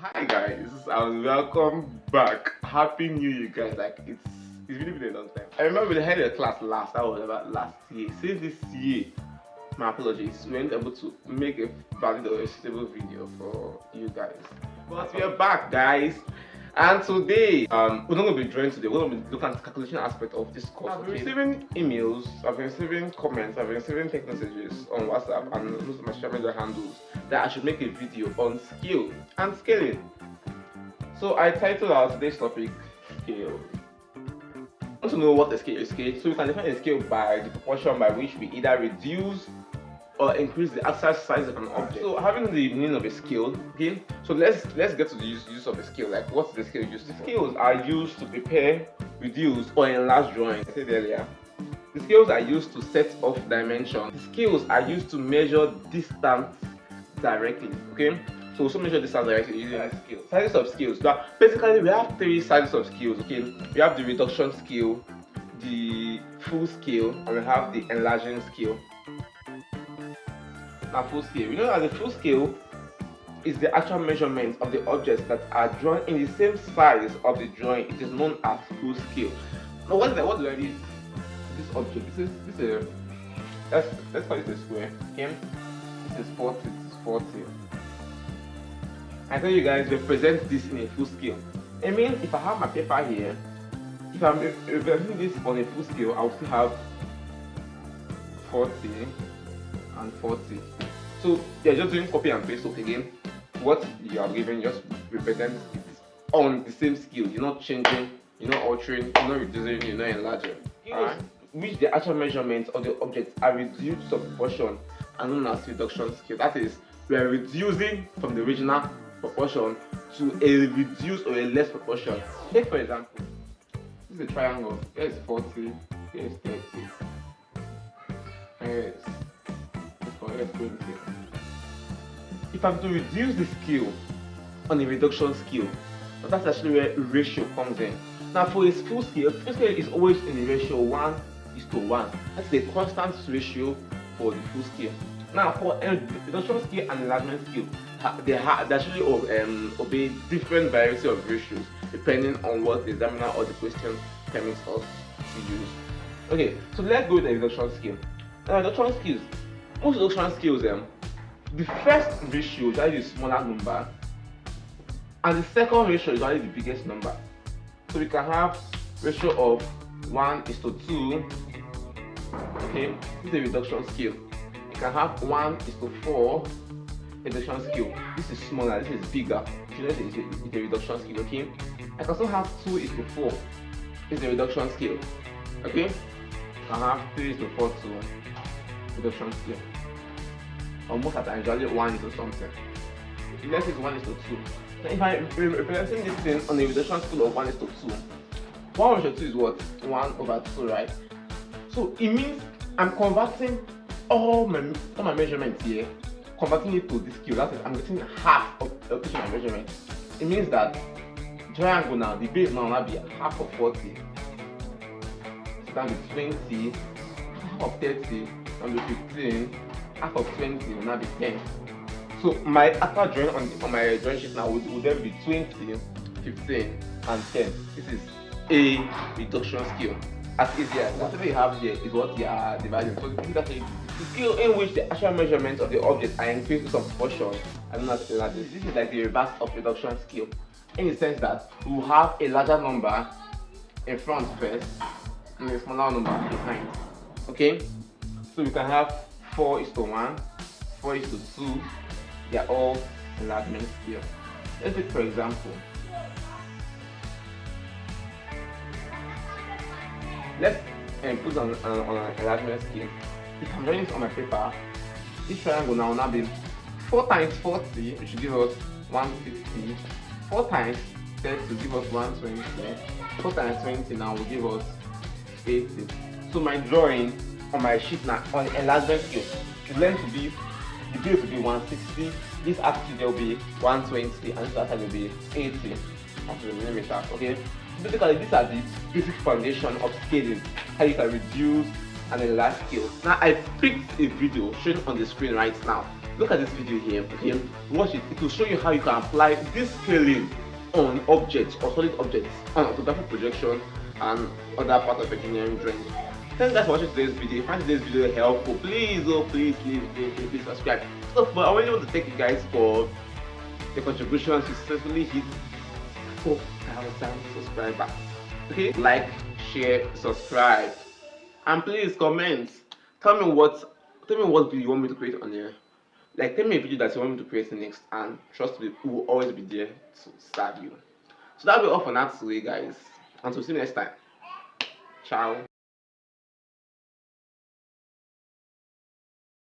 Hi guys, and welcome back. Happy New Year, guys. It's really been a long time. I remember we had a class that was about last year. Since this year, my apologies, we weren't able to make a valid or a suitable video for you guys. But we are back, guys. And today, we're not going to be drawing today. We're going to be looking at the calculation aspect of this course. I've been receiving emails, I've been receiving comments, I've been receiving text messages on WhatsApp and most of my social media handles that I should make a video on scale and scaling. So I titled our today's topic scale. I want to know what a scale is. So we can define a scale by the proportion by which we either reduce or increase the actual size of an object. So having the meaning of a scale, okay. So let's get to the use of a scale. Like, what's the scale used for? Scales are used to prepare, reduce, or enlarge drawings. I said earlier. The scales are used to set off dimensions. The scales are used to measure distance directly. Okay. So we measure distance directly using a scale. Sizes of scales. But basically, we have three sizes of scales. Okay. We have the reduction scale, the full scale, and we have the enlarging scale. Now, full scale. We know that the full scale is the actual measurement of the objects that are drawn in the same size of the drawing. It is known as full scale. Now, what do I mean? This object. This is let's call it a square. Okay. This is 40. This is 40. I tell you guys, represent this in a full scale. I mean, if I have my paper here, if I'm representing this on a full scale, I'll still have 40 and 40. So you're just doing copy and paste. Okay, again, what you are given just represent it on the same scale. You're not changing, you're not altering, you're not reducing, you're not enlarging. Alright. Which the actual measurements of the objects are reduced to proportion and known as reduction scale. That is, we are reducing from the original proportion to a reduced or a less proportion. Take for example, this is a triangle. Here is 40, here is 30, here is 20. If I'm to reduce the scale on a reduction scale, that's actually where ratio comes in. Now for a full scale is always in the ratio 1:1. That's the constant ratio for the full scale. Now for a reduction scale and enlargement scale, they actually obey different variety of ratios depending on what the examiner or the question permits us to use. Okay, so let's go with the reduction scale. Now reduction scales. Most reduction scales, the first ratio is usually the smaller number, and the second ratio is usually the biggest number. So we can have ratio of 1:2. Okay, this is a reduction scale. You can have 1:4 reduction scale. This is smaller, this is bigger. So this is a reduction scale. Okay, I can also have 2:4. This is a reduction scale. Okay, I can have 3:4 reduction scale. Almost at usually 1 is something. Let's say 1:2. Now if I'm representing this thing on a reduction scale of 1:2, 1/2 is what? 1/2, right? So it means I'm converting all my measurements here, converting it to this scale. That is, I'm getting half of each of my measurements. It means that triangle now, the base now will be half of 40. So that will be 20, half of 30, and be 15. Half of 20 will now be 10. So my actual drawing on my drawing sheet now would then be 20, 15, and 10. This is a reduction scale. As easy as that. Whatever you have here is what you are dividing. So this is actually the scale in which the actual measurements of the object are increased to some proportion and not enlarged. This is like the reverse of reduction scale, in the sense that we will have a larger number in front first and a smaller number behind. Okay, so we can have 4:1, 4:2, they are all enlargement scale. Let's take for example, let's put on an enlargement scale. If I'm drawing this on my paper, this triangle now will now be 4 times 40, which should give us 160. 4 times 30 will give us 120. 4 times 20 now will give us 80. So my drawing on my sheet now on enlargement scale is going to be, the base will be 160, this axis there will be 120, and this axis will be 80 as the millimeters. Okay, basically these are the basic foundation of scaling, how you can reduce and enlarge scale. Now I picked a video shown on the screen right now Look at this video here, okay? Watch it. It will show you how you can apply this scaling on objects or solid objects on orthographic projection and other parts of engineering drawing. Thank you guys for watching today's video. If you find today's video helpful, please, oh please subscribe. So, but I really want to thank you guys for the contributions. You successfully hit 4,000 subscribers. Okay, like, share, subscribe, and please comment. Tell me what video you want me to create on here. Like, tell me a video that you want me to create next, and trust me, we will always be there to serve you. So that'll be all for now today, guys. Until see you next time. Ciao.